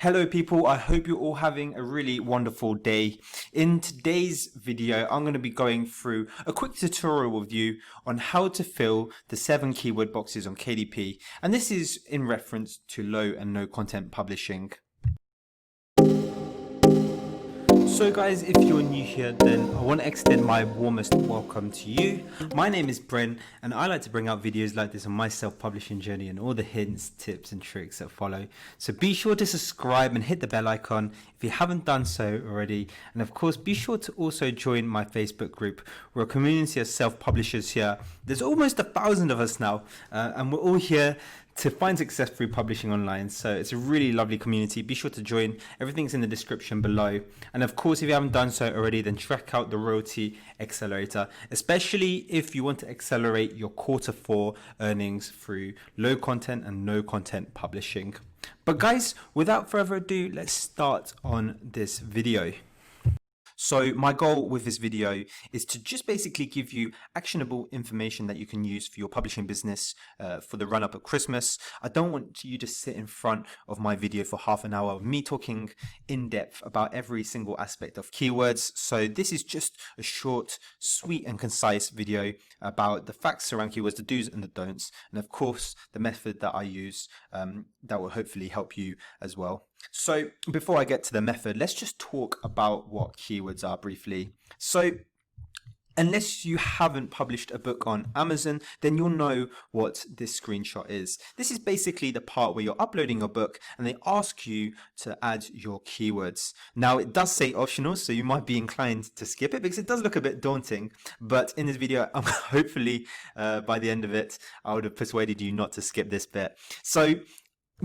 Hello people, I hope you're all having a really wonderful day. In today's video, I'm going to be going through a quick tutorial with you on how to fill the 7 keyword boxes on KDP. And this is in reference to low and no content publishing. So guys, if you're new here, then I want to extend my warmest welcome to you. My name is Bren, and I like to bring out videos like this on my self-publishing journey and all the hints, tips and tricks that follow. So be sure to subscribe and hit the bell icon if you haven't done so already. And of course, be sure to also join my Facebook group. We're a community of self-publishers here. There's almost 1,000 of us now, and we're all here to find success through publishing online. So it's a really lovely community. Be sure to join. Everything's in the description below. And of course, if you haven't done so already, then check out the Royalty Accelerator, especially if you want to accelerate your Q4 earnings through low content and no content publishing. But guys, without further ado, let's start on this video. So my goal with this video is to just basically give you actionable information that you can use for your publishing business for the run up of Christmas. I don't want you to sit in front of my video for half an hour of me talking in depth about every single aspect of keywords. So this is just a short, sweet and concise video about the facts around keywords, the do's and the don'ts, and of course the method that I use that will hopefully help you as well. So before I get to the method, let's just talk about what keywords are briefly. So unless you haven't published a book on Amazon, then you'll know what this screenshot is. This is basically the part where you're uploading your book and they ask you to add your keywords. Now it does say optional, so you might be inclined to skip it because it does look a bit daunting, but in this video, hopefully by the end of it, I would have persuaded you not to skip this bit. So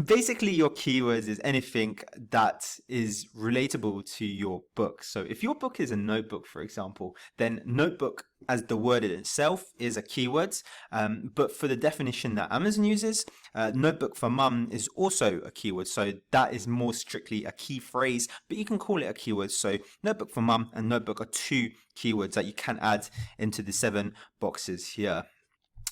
basically, your keywords is anything that is relatable to your book. So if your book is a notebook, for example, then notebook as the word in itself is a keyword. But for the definition that Amazon uses, notebook for mum is also a keyword. So that is more strictly a key phrase, but you can call it a keyword. So notebook for mum and notebook are two keywords that you can add into the 7 boxes here.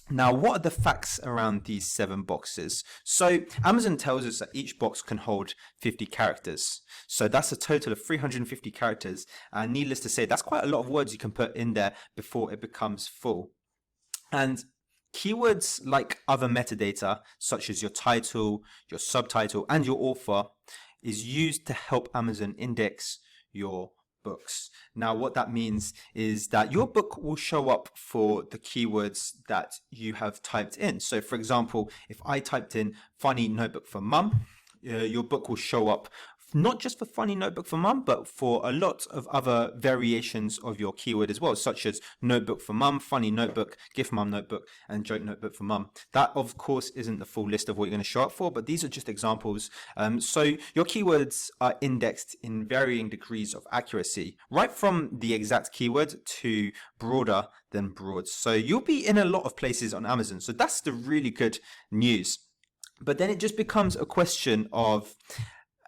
Now, what are the facts around these 7 boxes? So Amazon tells us that each box can hold 50 characters. So that's a total of 350 characters. And needless to say, that's quite a lot of words you can put in there before it becomes full. And keywords like other metadata, such as your title, your subtitle, and your author, is used to help Amazon index your books. Now, what that means is that your book will show up for the keywords that you have typed in. So for example, if I typed in funny notebook for mum, your book will show up not just for funny notebook for mum, but for a lot of other variations of your keyword as well, such as notebook for mum, funny notebook, gift mum notebook, and joke notebook for mum. That, of course, isn't the full list of what you're going to show up for, but these are just examples. So your keywords are indexed in varying degrees of accuracy, right from the exact keyword to broader than broad. So you'll be in a lot of places on Amazon. So that's the really good news. But then it just becomes a question of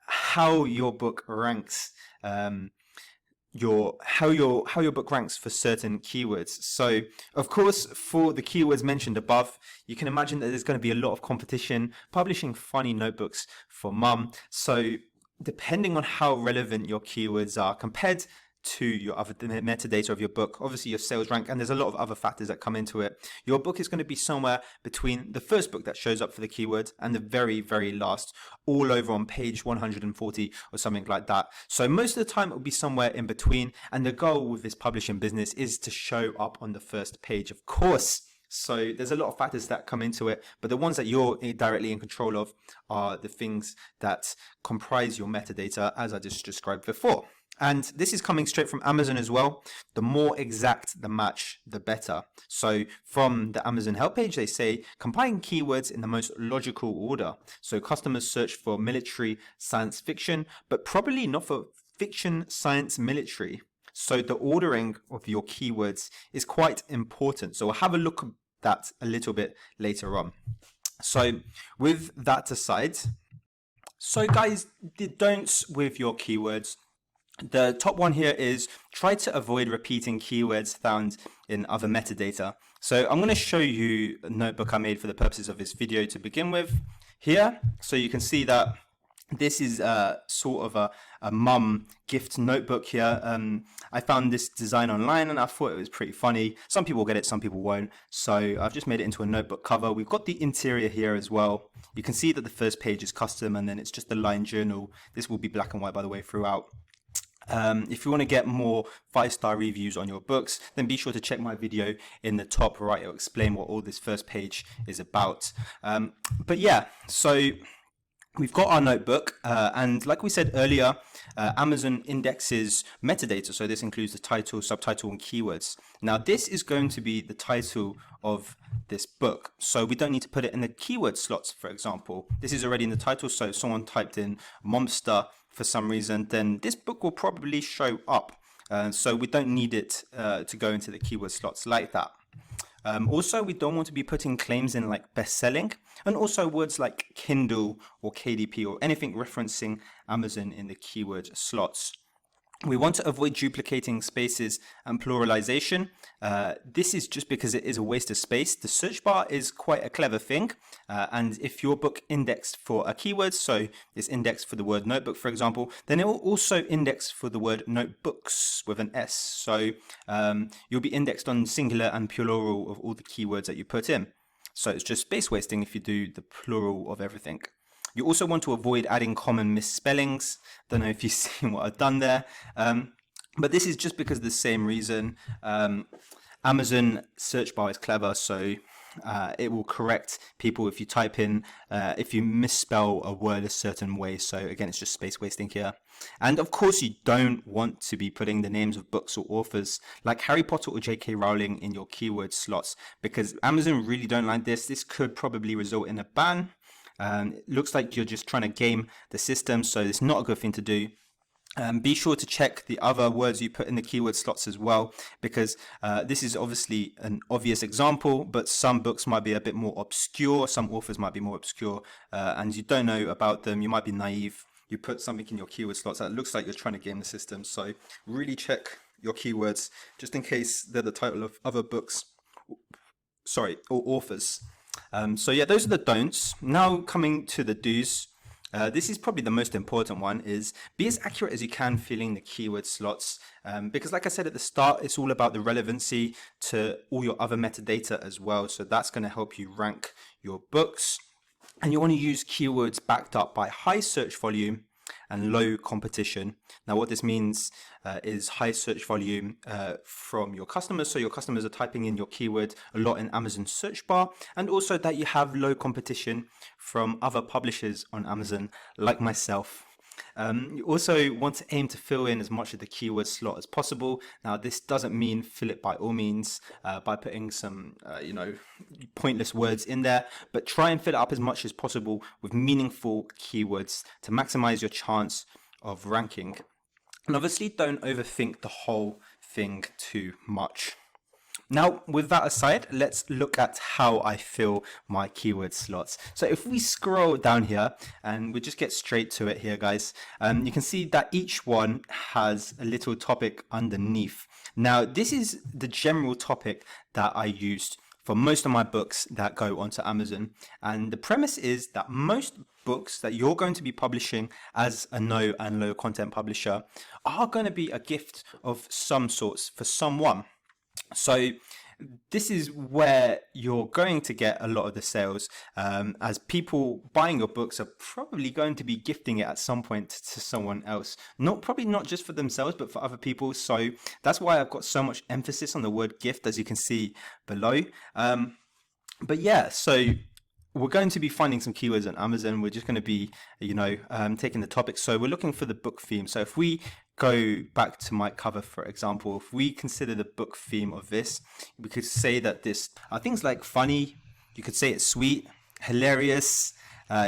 how your book ranks, how your book ranks for certain keywords. So of course, for the keywords mentioned above, you can imagine that there's going to be a lot of competition publishing funny notebooks for mum. So depending on how relevant your keywords are compared to your other metadata of your book, obviously your sales rank, and there's a lot of other factors that come into it. Your book is going to be somewhere between the first book that shows up for the keyword and the very, very last, all over on page 140 or something like that. So most of the time it will be somewhere in between, and the goal with this publishing business is to show up on the first page, of course. So there's a lot of factors that come into it, but the ones that you're directly in control of are the things that comprise your metadata, as I just described before. And this is coming straight from Amazon as well. The more exact the match, the better. So from the Amazon help page, they say combine keywords in the most logical order. So customers search for military, science fiction, but probably not for fiction, science, military. So the ordering of your keywords is quite important. So we'll have a look at that a little bit later on. So with that aside, so guys, the don'ts with your keywords. The top one here is try to avoid repeating keywords found in other metadata. So I'm going to show you a notebook I made for the purposes of this video to begin with here. So you can see that This is sort of a mum gift notebook here. I found this design online and I thought it was pretty funny. Some people get it, some people won't. So I've just made it into a notebook cover. We've got the interior here as well. You can see that the first page is custom and then it's just a line journal. This will be black and white, by the way, throughout. If you want to get more 5-star reviews on your books, then be sure to check my video in the top right. It'll explain what all this first page is about. But yeah, so we've got our notebook, and like we said earlier, Amazon indexes metadata. So this includes the title, subtitle, and keywords. Now, this is going to be the title of this book. So we don't need to put it in the keyword slots, for example. This is already in the title. So if someone typed in monster for some reason, then this book will probably show up. So we don't need it to go into the keyword slots like that. Also, we don't want to be putting claims in like best-selling, and also words like Kindle or KDP or anything referencing Amazon in the keyword slots. We want to avoid duplicating spaces and pluralization. This is just because it is a waste of space. The search bar is quite a clever thing. And if your book indexed for a keyword, so it's indexed for the word notebook, for example, then it will also index for the word notebooks with an S. So you'll be indexed on singular and plural of all the keywords that you put in. So it's just space wasting if you do the plural of everything. You also want to avoid adding common misspellings. Don't know if you've seen what I've done there. But this is just because of the same reason. Amazon search bar is clever, so it will correct people if you type in, if you misspell a word a certain way. So again, it's just space wasting here. And of course, you don't want to be putting the names of books or authors like Harry Potter or J.K. Rowling in your keyword slots, because Amazon really don't like this. This could probably result in a ban. It looks like you're just trying to game the system, so it's not a good thing to do. Be sure to check the other words you put in the keyword slots as well, because this is obviously an obvious example, but some books might be a bit more obscure, some authors might be more obscure, and you don't know about them, you might be naive. You put something in your keyword slots that looks like you're trying to game the system, so really check your keywords just in case they're the title of other books, or authors. So yeah, those are the don'ts. Now coming to the do's. This is probably the most important one, is be as accurate as you can filling the keyword slots. Because like I said at the start, it's all about the relevancy to all your other metadata as well. So that's going to help you rank your books. And you want to use keywords backed up by high search volume and low competition. Now what this means is high search volume from your customers. So your customers are typing in your keyword a lot in Amazon search bar, and also that you have low competition from other publishers on Amazon like myself. You also want to aim to fill in as much of the keyword slot as possible. Now, this doesn't mean fill it by all means by putting some, pointless words in there, but try and fill it up as much as possible with meaningful keywords to maximize your chance of ranking. And obviously, don't overthink the whole thing too much. Now, with that aside, let's look at how I fill my keyword slots. So if we scroll down here and we just get straight to it here, guys, you can see that each one has a little topic underneath. Now, this is the general topic that I used for most of my books that go onto Amazon. And the premise is that most books that you're going to be publishing as a no and low content publisher are going to be a gift of some sorts for someone. So this is where you're going to get a lot of the sales, as people buying your books are probably going to be gifting it at some point to someone else. Probably not just for themselves, but for other people. So that's why I've got so much emphasis on the word gift, as you can see below. But yeah, so we're going to be finding some keywords on Amazon. We're just going to be, taking the topic. So we're looking for the book theme. So if we go back to my cover, for example, if we consider the book theme of this, we could say that this are things like funny. You could say it's sweet, hilarious,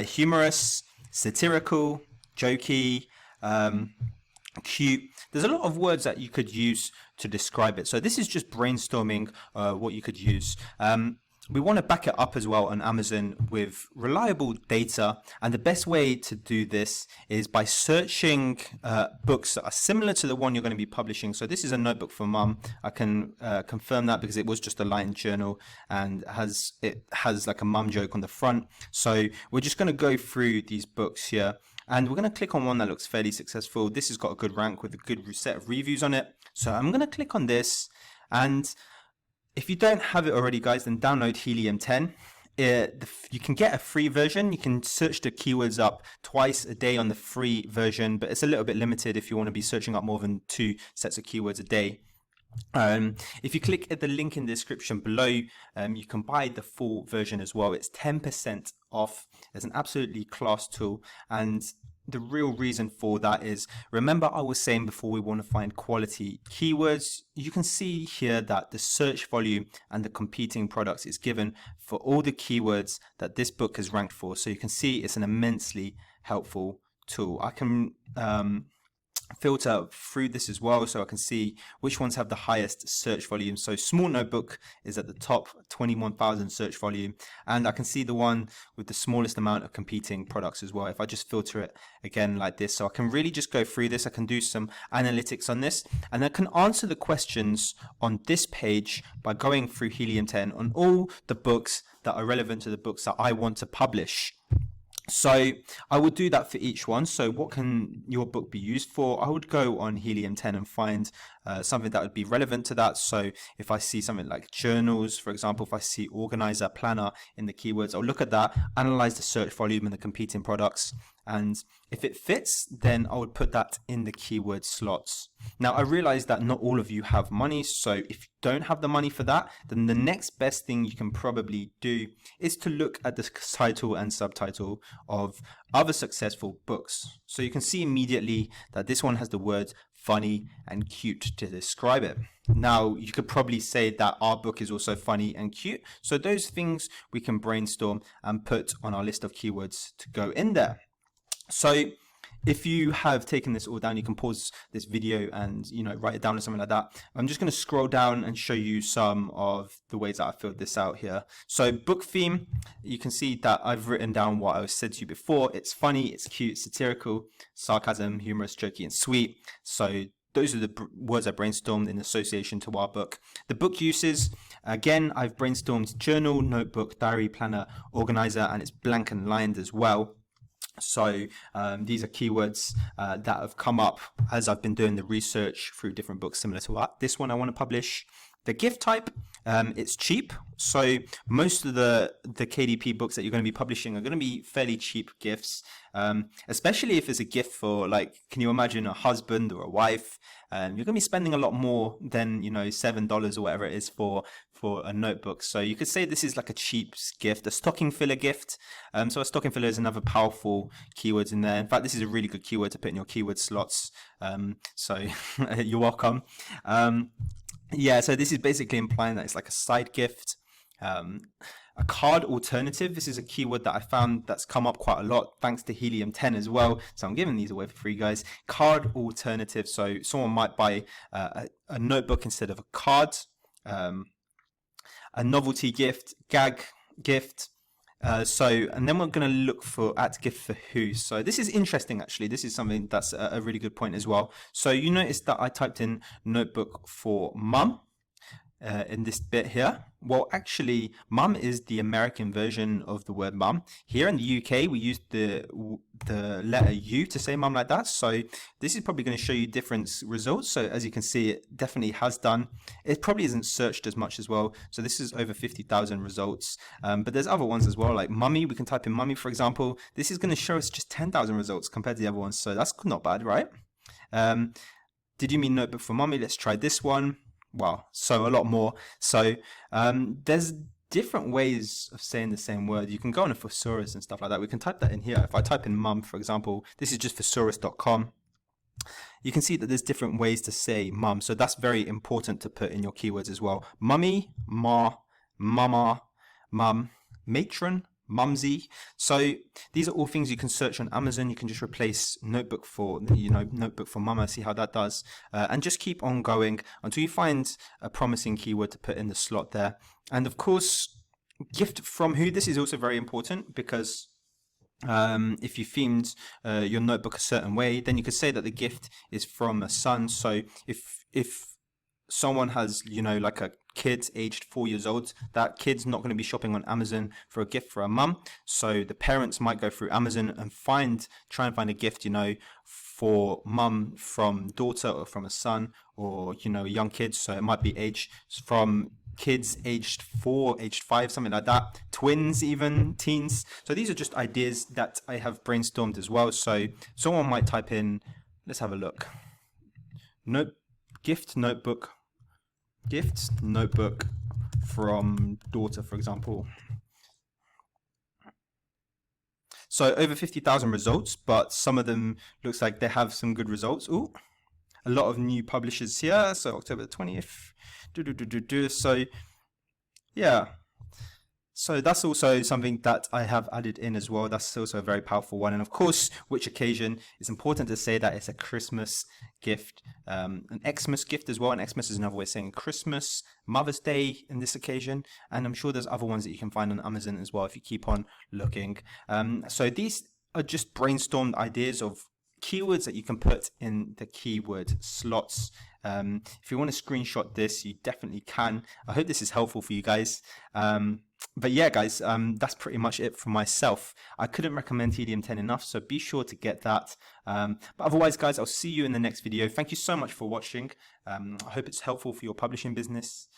humorous, satirical, jokey, cute. There's a lot of words that you could use to describe it. So this is just brainstorming what you could use. We want to back it up as well on Amazon with reliable data. And the best way to do this is by searching books that are similar to the one you're going to be publishing. So this is a notebook for mum. I can confirm that because it was just a line journal and it has like a mum joke on the front. So we're just going to go through these books here. and we're going to click on one that looks fairly successful. This has got a good rank with a good set of reviews on it. So I'm going to click on this, and if you don't have it already, guys, then download Helium 10. You can get a free version. You can search the keywords up twice a day on the free version, but it's a little bit limited if you want to be searching up more than 2 sets of keywords a day. If you click at the link in the description below, you can buy the full version as well. It's 10% off. It's an absolutely class tool, and the real reason for that is, remember I was saying before, we want to find quality keywords. You can see here that the search volume and the competing products is given for all the keywords that this book has ranked for. So you can see it's an immensely helpful tool. I can filter through this as well, so I can see which ones have the highest search volume. So small notebook is at the top, 21,000 search volume, and I can see the one with the smallest amount of competing products as well. If I just filter it again like this, so I can really just go through this. I can do some analytics on this, and I can answer the questions on this page by going through Helium 10 on all the books that are relevant to the books that I want to publish. So I would do that for each one. So what can your book be used for? I would go on Helium 10 and find something that would be relevant to that. So if I see something like journals, for example, if I see organizer, planner in the keywords, I'll look at that, analyze the search volume and the competing products. And if it fits, then I would put that in the keyword slots. Now, I realize that not all of you have money. So if you don't have the money for that, then the next best thing you can probably do is to look at the title and subtitle of other successful books. So you can see immediately that this one has the words funny and cute to describe it. Now, you could probably say that our book is also funny and cute. So those things we can brainstorm and put on our list of keywords to go in there. So if you have taken this all down, you can pause this video and, write it down or something like that. I'm just going to scroll down and show you some of the ways that I filled this out here. So book theme, you can see that I've written down what I said to you before. It's funny, it's cute, satirical, sarcasm, humorous, jokey, and sweet. So those are the words I brainstormed in association to our book. The book uses, again, I've brainstormed journal, notebook, diary, planner, organizer, and it's blank and lined as well. So these are keywords that have come up as I've been doing the research through different books similar to this one I want to publish. The gift type, it's cheap. So most of the KDP books that you're going to be publishing are going to be fairly cheap gifts, especially if it's a gift for, like, can you imagine a husband or a wife? You're going to be spending a lot more than, $7 or whatever it is for a notebook. So you could say this is like a cheap gift, a stocking filler gift. So a stocking filler is another powerful keyword in there. In fact, this is a really good keyword to put in your keyword slots. So you're welcome. Yeah, so this is basically implying that it's like a side gift. A card alternative, this is a keyword that I found that's come up quite a lot thanks to Helium 10 as well. So I'm giving these away for free, guys. Card alternative, so someone might buy a notebook instead of a card. A novelty gift, gag gift. And then we're going to look at gift for who. So this is interesting, actually. This is something that's a really good point as well. So you notice that I typed in notebook for mum in this bit here. Well, actually, mum is the American version of the word mum. Here in the UK, we use the letter U to say mum like that. So this is probably going to show you different results. So as you can see, it definitely has done. It probably isn't searched as much as well. So this is over 50,000 results. But there's other ones as well, like mummy. We can type in mummy, for example. This is going to show us just 10,000 results compared to the other ones. So that's not bad, right? Did you mean notebook for mummy? Let's try this one. Wow, so a lot more. So there's different ways of saying the same word. You can go on a thesaurus and stuff like that. We can type that in here. If I type in mum, for example, this is just thesaurus.com. You can see that there's different ways to say mum. So that's very important to put in your keywords as well. Mummy, ma, mama, mum, matron, mumsy. So these are all things you can search on Amazon. You can just replace notebook for, notebook for mama, see how that does. And just keep on going until you find a promising keyword to put in the slot there. And of course, gift from who. This is also very important because if you themed your notebook a certain way, then you could say that the gift is from a son. So if someone has, like a kids aged 4 years old, that kid's not going to be shopping on Amazon for a gift for a mum. So the parents might go through Amazon and try and find a gift, you know, for mum from daughter or from a son, or, you know, a young kid. So it might be age from kids aged 4, aged 5, something like that, twins, even teens. So these are just ideas that I have brainstormed as well. So someone might type in, let's have a look, gift notebook from daughter, for example. So over 50,000 results, but some of them looks like they have some good results. Ooh, a lot of new publishers here. So October 20th. So yeah. So that's also something that I have added in as well. That's also a very powerful one. And of course, which occasion, it's important to say that it's a Christmas gift, an Xmas gift as well. And Xmas is another way of saying Christmas, Mother's Day in this occasion. And I'm sure there's other ones that you can find on Amazon as well if you keep on looking. So these are just brainstormed ideas of keywords that you can put in the keyword slots. If you want to screenshot this, you definitely can. I hope this is helpful for you guys. But yeah, guys, that's pretty much it for myself. I couldn't recommend TDM10 enough, so be sure to get that. But otherwise, guys, I'll see you in the next video. Thank you so much for watching. I hope it's helpful for your publishing business.